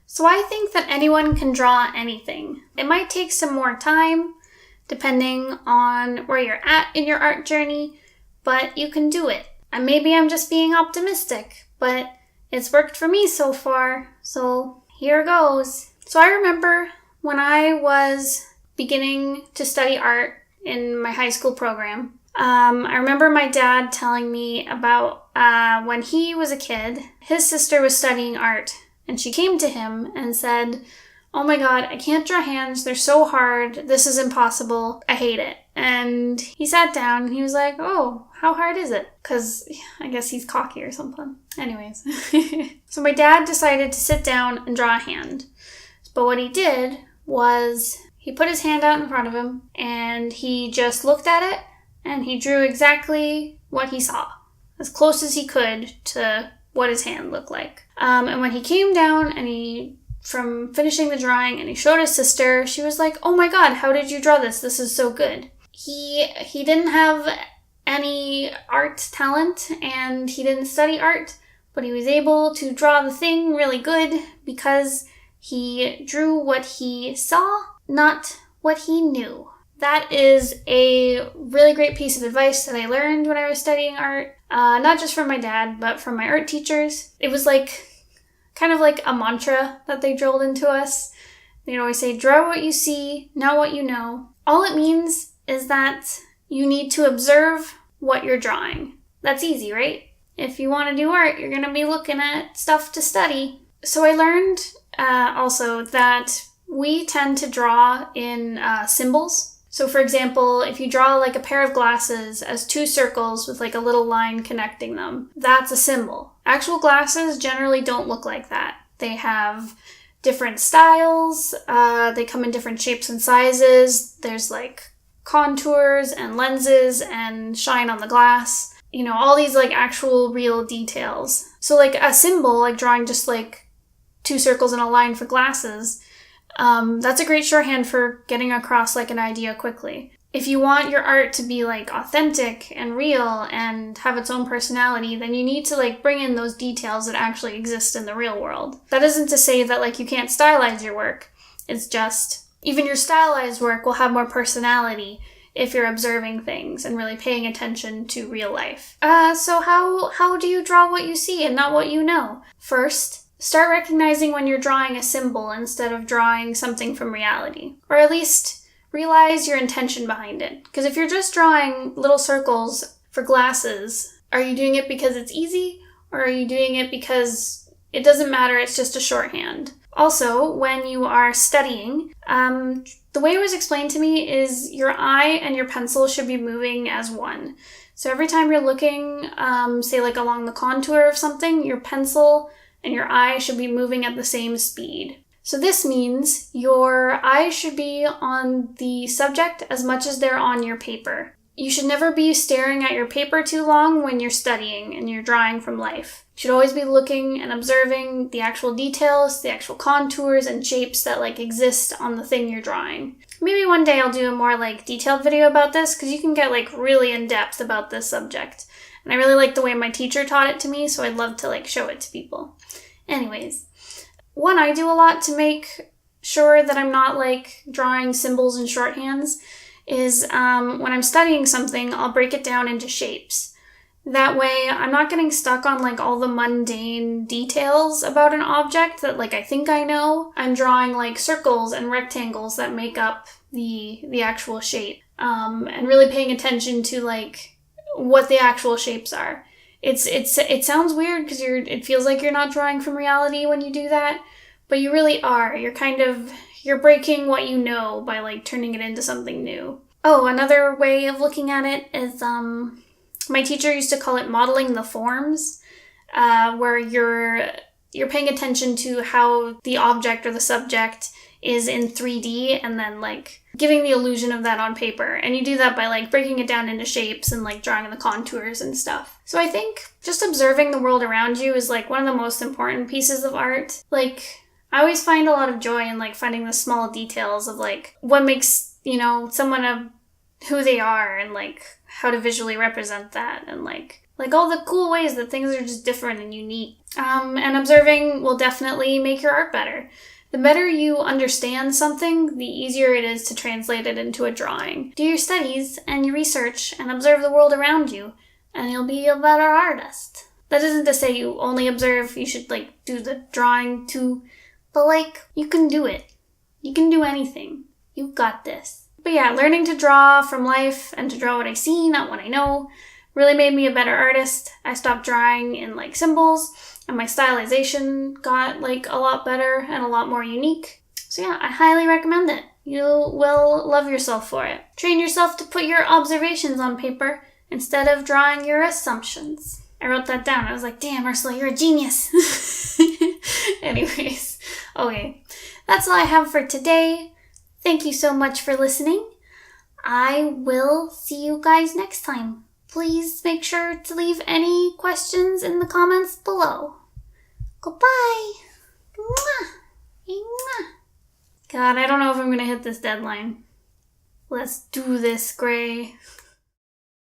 So I think that anyone can draw anything. It might take some more time, depending on where you're at in your art journey, but you can do it. And maybe I'm just being optimistic, but it's worked for me so far, so here goes. So I remember when I was beginning to study art in my high school program, I remember my dad telling me about when he was a kid, his sister was studying art, and she came to him and said, "Oh my God, I can't draw hands. They're so hard. This is impossible. I hate it." And he sat down and he was like, "Oh, how hard is it?" Because I guess he's cocky or something. Anyways. So my dad decided to sit down and draw a hand. But what he did was he put his hand out in front of him and he just looked at it and he drew exactly what he saw, as close as he could to what his hand looked like. And when he came down and from finishing the drawing and he showed his sister, she was like, "Oh my God, how did you draw this? This is so good." He didn't have any art talent and he didn't study art, but he was able to draw the thing really good because he drew what he saw, not what he knew. That is a really great piece of advice that I learned when I was studying art, not just from my dad, but from my art teachers. It was kind of like a mantra that they drilled into us. They'd always say, draw what you see, not what you know. All it means is that you need to observe what you're drawing. That's easy, right? If you want to do art, you're going to be looking at stuff to study. So I learned also that we tend to draw in symbols. So for example, if you draw like a pair of glasses as two circles with like a little line connecting them, that's a symbol. Actual glasses generally don't look like that. They have different styles, they come in different shapes and sizes. There's like contours and lenses and shine on the glass. You know, all these like actual real details. So like a symbol, like drawing just like two circles in a line for glasses, that's a great shorthand for getting across like an idea quickly. If you want your art to be like authentic and real and have its own personality, then you need to like bring in those details that actually exist in the real world. That isn't to say that like you can't stylize your work. It's just even your stylized work will have more personality if you're observing things and really paying attention to real life. So how do you draw what you see and not what you know? First, start recognizing when you're drawing a symbol instead of drawing something from reality. Or at least realize your intention behind it. Because if you're just drawing little circles for glasses, are you doing it because it's easy? Or are you doing it because it doesn't matter, it's just a shorthand? Also, when you are studying, the way it was explained to me is your eye and your pencil should be moving as one. So every time you're looking, say like along the contour of something, your pencil and your eye should be moving at the same speed. So this means your eyes should be on the subject as much as they're on your paper. You should never be staring at your paper too long when you're studying and you're drawing from life. You should always be looking and observing the actual details, the actual contours and shapes that like exist on the thing you're drawing. Maybe one day I'll do a more like detailed video about this because you can get like really in depth about this subject. And I really like the way my teacher taught it to me, so I'd love to like show it to people. Anyways, one I do a lot to make sure that I'm not like drawing symbols and shorthands is when I'm studying something, I'll break it down into shapes. That way, I'm not getting stuck on like all the mundane details about an object that like I think I know. I'm drawing like circles and rectangles that make up the actual shape, and really paying attention to like what the actual shapes are. It sounds weird because it feels like you're not drawing from reality when you do that, but you really are. You're breaking what you know by like turning it into something new. Oh, another way of looking at it is my teacher used to call it modeling the forms, where you're paying attention to how the object or the subject is in 3D and then like giving the illusion of that on paper. And you do that by like breaking it down into shapes and like drawing the contours and stuff. So I think just observing the world around you is like one of the most important pieces of art. Like I always find a lot of joy in like finding the small details of like what makes, you know, someone who they are and like how to visually represent that and like all the cool ways that things are just different and unique. And observing will definitely make your art better. The better you understand something, the easier it is to translate it into a drawing. Do your studies and your research and observe the world around you, and you'll be a better artist. That isn't to say you only observe, you should do the drawing too, but you can do it. You can do anything. You've got this. But yeah, learning to draw from life and to draw what I see, not what I know, really made me a better artist. I stopped drawing in symbols, and my stylization got a lot better and a lot more unique. So yeah, I highly recommend it. You will love yourself for it. Train yourself to put your observations on paper instead of drawing your assumptions. I wrote that down. I was like, damn, Ursula, you're a genius. Anyways, okay. That's all I have for today. Thank you so much for listening. I will see you guys next time. Please make sure to leave any questions in the comments below. Goodbye. Mwah. Mwah. God, I don't know if I'm going to hit this deadline. Let's do this, Gray.